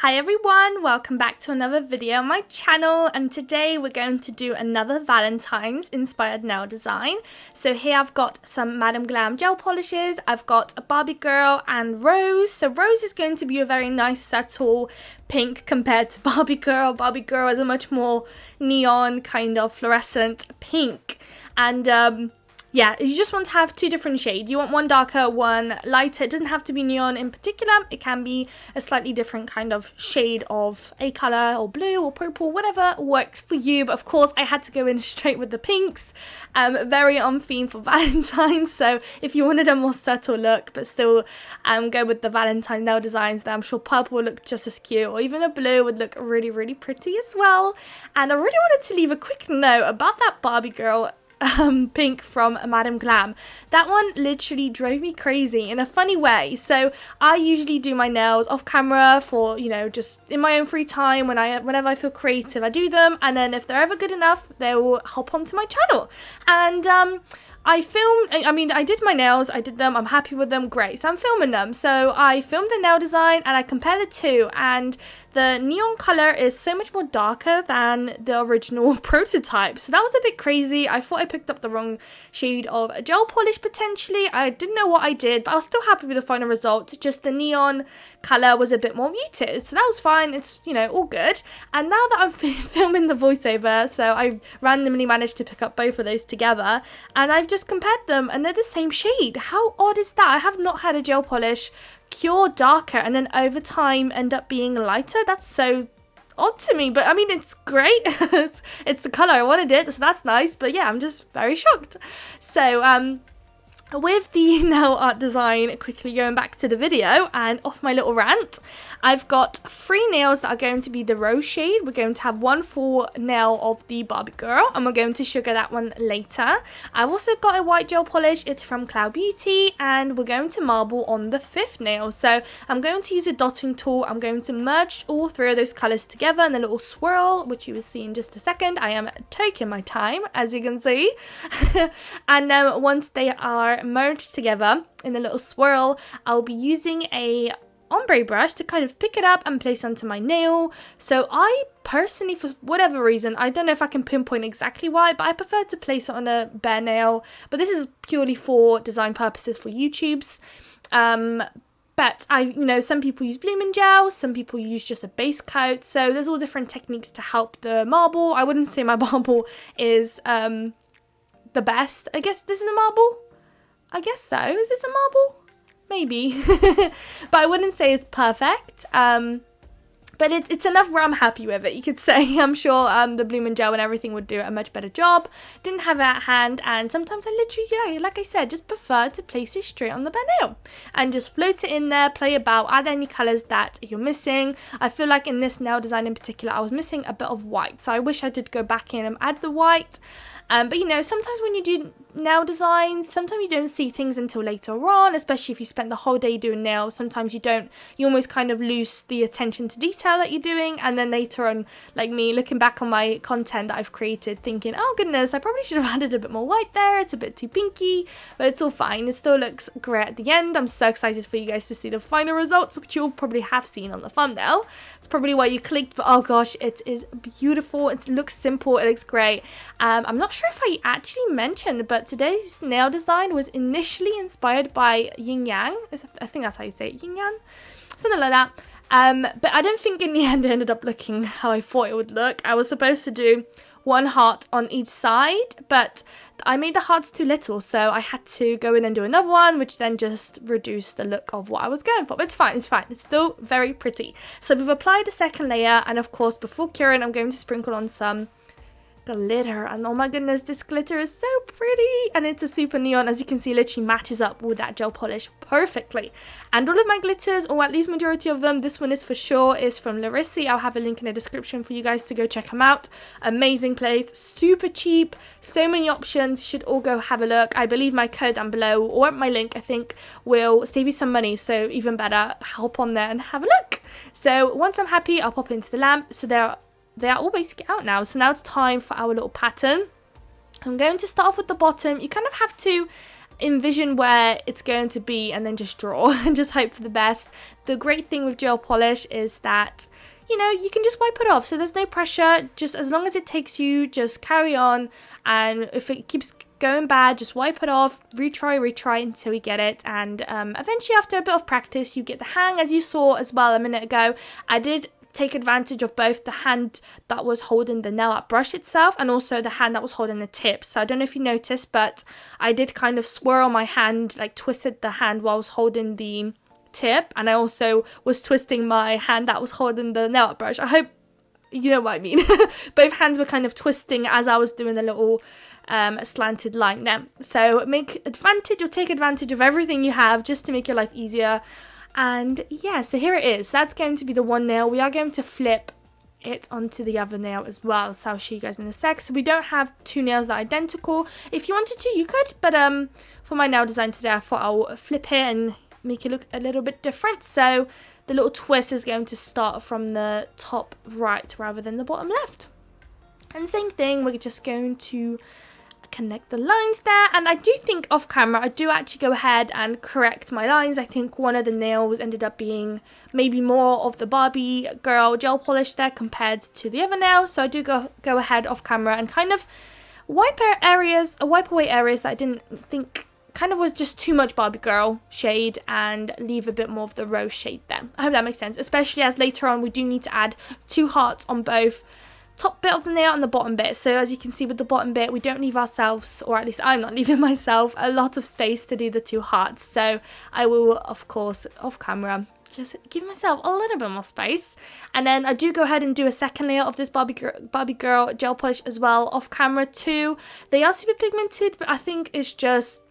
Hi everyone, welcome back to another video on my channel, and today we're going to do another Valentine's inspired nail design. So here I've got some Madam Glam gel polishes, I've got a Barbie girl and Rose. So Rose is going to be a very nice subtle pink compared to Barbie girl. Barbie girl is a much more neon kind of fluorescent pink, and yeah, you just want to have two different shades. You want one darker, one lighter. It doesn't have to be neon in particular. It can be a slightly different kind of shade of a colour or blue or purple, whatever works for you. But of course, I had to go in straight with the pinks. Very on theme for Valentine's. So if you wanted a more subtle look, but still go with the Valentine's nail designs, then I'm sure purple would look just as cute. Or even a blue would look really, really pretty as well. And I really wanted to leave a quick note about that Barbie girl pink from Madam Glam. That one literally drove me crazy in a funny way. So I usually do my nails off camera for, you know, just in my own free time whenever I feel creative, I do them, and then if they're ever good enough, they will hop onto my channel. And I did my nails, I did them, I'm happy with them, great. So I'm filming them. So I filmed the nail design and I compared the two, and the neon color is so much more darker than the original prototype. So that was a bit crazy. I thought I picked up the wrong shade of gel polish potentially. I didn't know what I did, but I was still happy with the final result. Just the neon color was a bit more muted. So that was fine. It's, you know, all good. And now that I'm filming the voiceover, so I randomly managed to pick up both of those together, and I've just compared them and they're the same shade. How odd is that? I have not had a gel polish cure darker and then over time end up being lighter. That's so odd to me, but I mean, it's great. It's the color I wanted it, so that's nice. But yeah, I'm just very shocked. So with the nail art design, quickly going back to the video and off my little rant, I've got 3 nails that are going to be the rose shade. We're going to have one full nail of the Barbie girl, and we're going to sugar that one later. I've also got a white gel polish. It's from Cloud Beauty, and we're going to marble on the 5th nail. So I'm going to use a dotting tool. I'm going to merge all 3 of those colors together in a little swirl, which you will see in just a second. I am taking my time, as you can see. And then once they are merged together in a little swirl, I'll be using a ombre brush to kind of pick it up and place onto my nail. So I personally, for whatever reason, I don't know if I can pinpoint exactly why, but I prefer to place it on a bare nail. But this is purely for design purposes for YouTube's. But some people use blooming gel, some people use just a base coat. So there's all different techniques to help the marble. I wouldn't say my marble is the best. I guess this is a marble. I guess so. Is this a marble? Maybe. But I wouldn't say it's perfect. But it's enough where I'm happy with it, you could say. I'm sure the blooming gel and everything would do a much better job. Didn't have it at hand, and sometimes I literally, like I said, just prefer to place it straight on the bare nail. And just float it in there, play about, add any colours that you're missing. I feel like in this nail design in particular, I was missing a bit of white. So I wish I did go back in and add the white. But you know, sometimes when you do nail designs, sometimes you don't see things until later on, especially if you spend the whole day doing nails. Sometimes you almost kind of lose the attention to detail that you're doing, and then later on, like me, looking back on my content that I've created, thinking, oh goodness, I probably should have added a bit more white there, it's a bit too pinky, but it's all fine. It still looks great at the end. I'm so excited for you guys to see the final results, which you'll probably have seen on the thumbnail. It's probably why you clicked, but oh gosh, it is beautiful. It looks simple, it looks great. I'm not sure if I actually mentioned, but today's nail design was initially inspired by yin yang. I think that's how you say it, yin yang, something like that. But I don't think in the end it ended up looking how I thought it would look. I was supposed to do one heart on each side, but I made the hearts too little, so I had to go in and do another one, which then just reduced the look of what I was going for. But it's fine, it's still very pretty. So we've applied the second layer, and of course before curing I'm going to sprinkle on some glitter, and oh my goodness, this glitter is so pretty, and it's a super neon. As you can see, literally matches up with that gel polish perfectly. And all of my glitters, or at least majority of them, this one is for sure, is from Larissi. I'll have a link in the description for you guys to go check them out. Amazing place, super cheap, so many options. You should all go have a look. I believe my code down below, or my link, I think, will save you some money, so even better, hop on there and have a look. So once I'm happy, I'll pop into the lamp. So they are all basically out now. So now it's time for our little pattern. I'm going to start off with the bottom. You kind of have to envision where it's going to be and then just draw and just hope for the best. The great thing with gel polish is that, you know, you can just wipe it off, so there's no pressure. Just as long as it takes you, just carry on, and if it keeps going bad, just wipe it off, retry until you get it, and eventually after a bit of practice you get the hang. As you saw as well a minute ago, I did take advantage of both the hand that was holding the nail art brush itself and also the hand that was holding the tip. So I don't know if you noticed, but I did kind of swirl my hand, like twisted the hand while I was holding the tip, and I also was twisting my hand that was holding the nail art brush. I hope you know what I mean. Both hands were kind of twisting as I was doing the little slanted line there. So take advantage of everything you have just to make your life easier. And yeah, so here it is. That's going to be the one nail. We are going to flip it onto the other nail as well, so I'll show you guys in a sec. So we don't have two nails that are identical. If you wanted to, you could, but for my nail design today, I thought I'll flip it and make it look a little bit different. So the little twist is going to start from the top right rather than the bottom left. And same thing, we're just going to connect the lines there. And I do think off camera I do actually go ahead and correct my lines. I think one of the nails ended up being maybe more of the Barbie girl gel polish there compared to the other nail, so I do go ahead off camera and kind of wipe away areas that I didn't think kind of was just too much Barbie girl shade and leave a bit more of the rose shade there. I hope that makes sense, especially as later on we do need to add 2 hearts on both top bit of the nail and the bottom bit. So as you can see with the bottom bit, we don't leave ourselves, or at least I'm not leaving myself, a lot of space to do the 2 hearts. So I will, of course, off camera, just give myself a little bit more space. And then I do go ahead and do a second layer of this Barbie girl gel polish as well off camera too. They are super pigmented, but I think it's just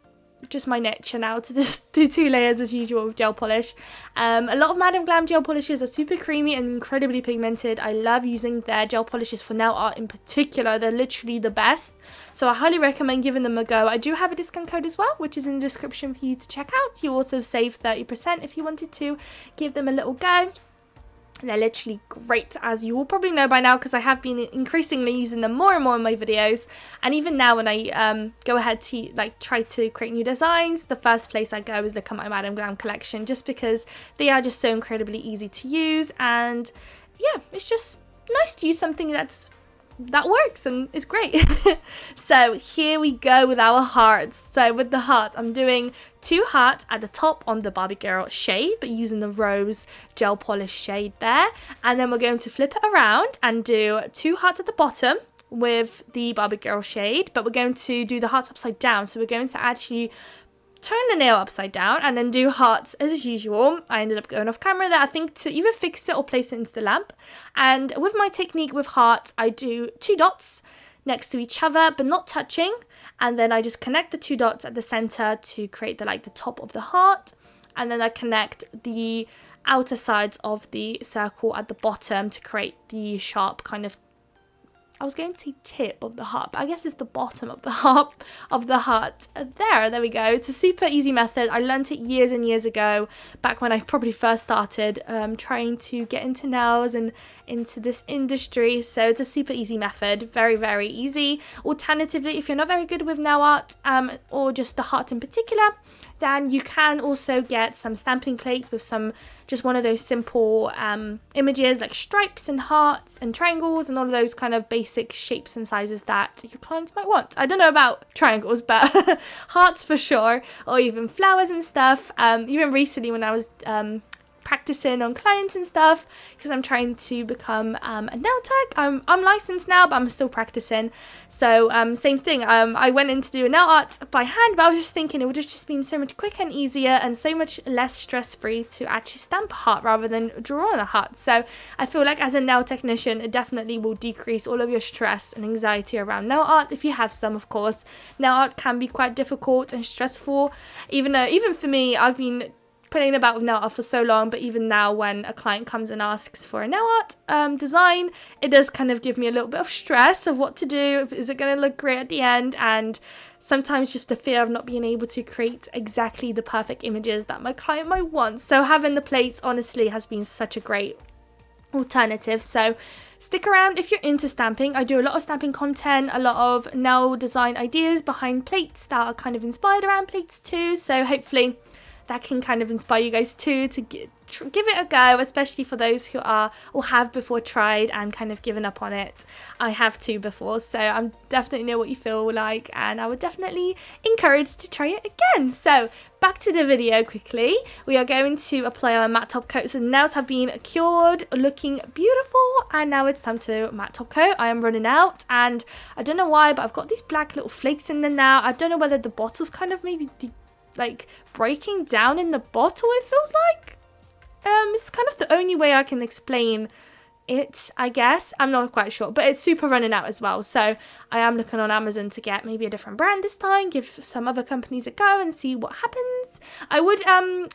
my nature now to just do 2 layers as usual with gel polish. A lot of Madam Glam gel polishes are super creamy and incredibly pigmented. I love using their gel polishes for nail art in particular. They're literally the best, so I highly recommend giving them a go. I do have a discount code as well, which is in the description for you to check out. You also save 30% if you wanted to give them a little go. They're literally great, as you will probably know by now, because I have been increasingly using them more and more in my videos. And even now when I go ahead to try to create new designs, the first place I go is look at my Madam Glam collection, just because they are just so incredibly easy to use. And yeah, it's just nice to use something that works and it's great. So here we go with our hearts. So with the hearts, I'm doing 2 hearts at the top on the Barbie girl shade, but using the rose gel polish shade there. And then we're going to flip it around and do 2 hearts at the bottom with the Barbie girl shade, but we're going to do the hearts upside down. So we're going to actually turn the nail upside down and then do hearts as usual. I ended up going off camera there, I think, to either fix it or place it into the lamp. And with my technique with hearts, I do 2 dots next to each other but not touching, and then I just connect the 2 dots at the center to create the top of the heart, and then I connect the outer sides of the circle at the bottom to create the sharp kind of, I was going to say tip of the heart, but I guess it's the bottom of the heart There we go. It's a super easy method. I learned it years and years ago, back when I probably first started trying to get into nails and into this industry. So it's a super easy method, very, very easy. Alternatively, if you're not very good with nail art or just the heart in particular, then you can also get some stamping plates with just one of those simple images like stripes and hearts and triangles and all of those kind of basic shapes and sizes that your clients might want. I don't know about triangles, but hearts for sure, or even flowers and stuff. Even recently when I was practicing on clients and stuff, because I'm trying to become a nail tech. I'm licensed now, but I'm still practicing. So same thing. I went in to do nail art by hand, but I was just thinking it would have just been so much quicker and easier and so much less stress-free to actually stamp a heart rather than draw on a heart. So I feel like as a nail technician, it definitely will decrease all of your stress and anxiety around nail art, if you have some, of course. Nail art can be quite difficult and stressful, even for me. I've been playing about with nail art for so long, but even now when a client comes and asks for a nail art design, it does kind of give me a little bit of stress of what to do. Is it going to look great at the end? And sometimes just the fear of not being able to create exactly the perfect images that my client might want. So having the plates honestly has been such a great alternative. So stick around if you're into stamping. I do a lot of stamping content, a lot of nail design ideas behind plates that are kind of inspired around plates too, so hopefully that can kind of inspire you guys too to give it a go, especially for those who are or have before tried and kind of given up on it. I have too before, so I definitely know what you feel like, and I would definitely encourage to try it again. So back to the video quickly. We are going to apply our matte top coat. So the nails have been cured, looking beautiful, and now it's time to matte top coat. I am running out, and I don't know why, but I've got these black little flakes in there now. I don't know whether the bottle's kind of maybe like breaking down in the bottle, it feels like. It's kind of the only way I can explain it, I guess. I'm not quite sure, but it's super running out as well, so I am looking on Amazon to get maybe a different brand this time, give some other companies a go and see what happens. I would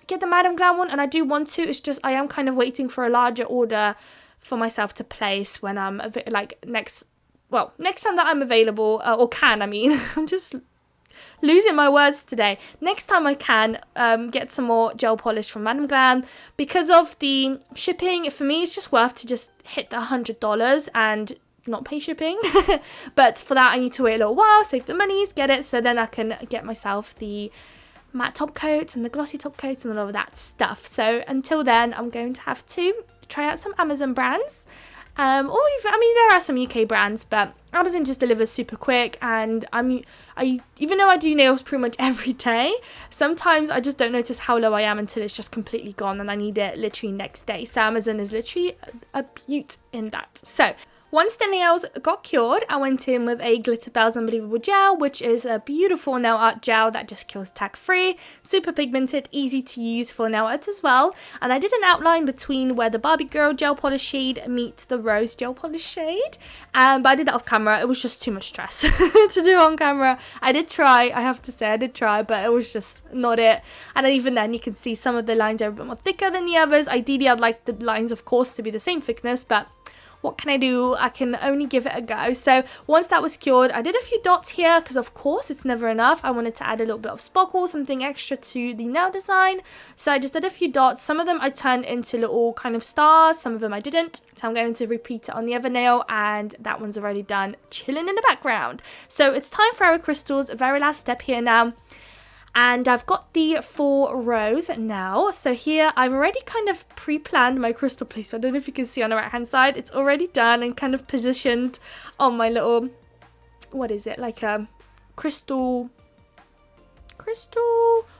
get the Madam Glam one, and I do want to, it's just I am kind of waiting for a larger order for myself to place when I'm like next time that I'm available, or can, I mean. I'm just losing my words today. Next time I can get some more gel polish from Madam Glam. Because of the shipping, for me it's just worth to just hit the $100 and not pay shipping. But for that I need to wait a little while, save the monies, get it, so then I can get myself the matte top coat and the glossy top coat and all of that stuff. So until then I'm going to have to try out some Amazon brands. Or even, I mean, there are some UK brands, but Amazon just delivers super quick, and even though I do nails pretty much every day, sometimes I just don't notice how low I am until it's just completely gone and I need it literally next day. So Amazon is literally a beaut in that. So once the nails got cured, I went in with a Glitter Bells Unbelievable Gel, which is a beautiful nail art gel that just cures tack free, super pigmented, easy to use for nail art as well. And I did an outline between where the Barbie Girl gel polish shade meets the Rose gel polish shade, but I did that off camera. It was just too much stress to do on camera. I did try, I have to say, I did try, but it was just not it. And even then you can see some of the lines are a bit more thicker than the others. Ideally I'd like the lines, of course, to be the same thickness, but what can I do? I can only give it a go. So once that was cured, I did a few dots here because of course it's never enough. I wanted to add a little bit of sparkle, something extra to the nail design. So I just did a few dots. Some of them I turned into little kind of stars, some of them I didn't. So I'm going to repeat it on the other nail, and that one's already done, chilling in the background. So it's time for our crystals, very last step here now. And I've got the 4 rows now. So here I've already kind of pre-planned my crystal placement. I don't know if you can see on the right hand side. It's already done and kind of positioned on my little, what is it, like a crystal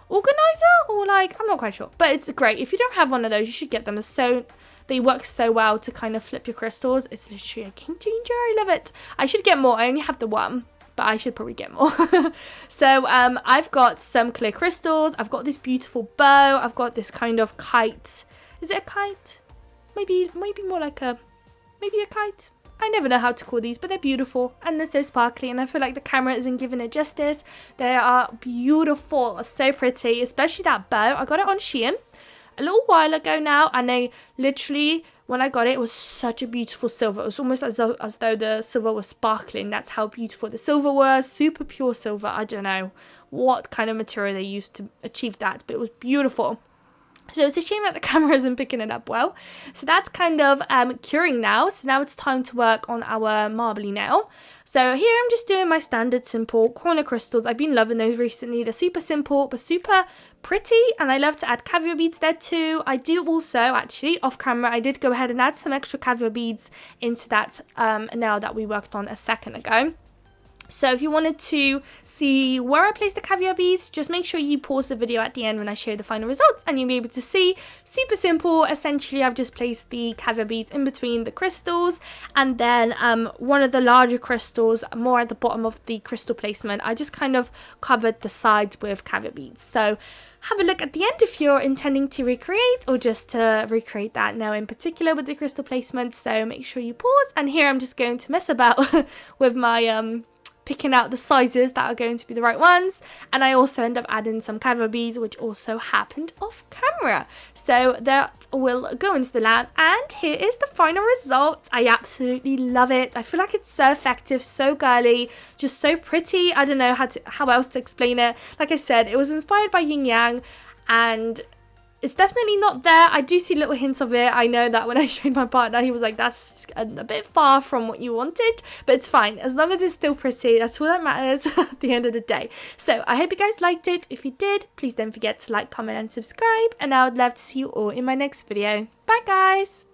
organizer, or like, I'm not quite sure. But it's great. If you don't have one of those, you should get them. They work so well to kind of flip your crystals. It's literally a game changer. I love it. I should get more. I only have the one, but I should probably get more. So I've got some clear crystals. I've got this beautiful bow. I've got this kind of kite. Is it a kite? Maybe more like a kite. I never know how to call these, but they're beautiful and they're so sparkly, and I feel like the camera isn't giving it justice. They are beautiful, so pretty, especially that bow. I got it on Shein a little while ago now, and I literally, when I got it, it was such a beautiful silver. It was almost as though the silver was sparkling. That's how beautiful the silver was. Super pure silver. I don't know what kind of material they used to achieve that, but it was beautiful. So it's a shame that the camera isn't picking it up well. So that's kind of curing now. So now it's time to work on our marbly nail. So here I'm just doing my standard simple corner crystals. I've been loving those recently. They're super simple but super pretty, and I love to add caviar beads there too. I do also, actually, off camera, I did go ahead and add some extra caviar beads into that nail that we worked on a second ago. So if you wanted to see where I placed the caviar beads, just make sure you pause the video at the end when I show the final results, and you'll be able to see. Super simple. Essentially, I've just placed the caviar beads in between the crystals, and then one of the larger crystals more at the bottom of the crystal placement, I just kind of covered the sides with caviar beads. So have a look at the end if you're intending to recreate, or just to recreate that now in particular with the crystal placement. So make sure you pause, and here I'm just going to mess about with my picking out the sizes that are going to be the right ones. And I also end up adding some caviar beads, which also happened off camera. So that will go into the lamp, and here is the final result. I absolutely love it. I feel like it's so effective, so girly, just so pretty. I don't know how else to explain it. Like I said, it was inspired by Yin Yang, and It's definitely not there. I do see little hints of it. I know that when I showed my partner, he was like, that's a bit far from what you wanted, but it's fine. As long as it's still pretty, that's all that matters at the end of the day. So I hope you guys liked it. If you did, please don't forget to like, comment and subscribe, and I would love to see you all in my next video. Bye guys!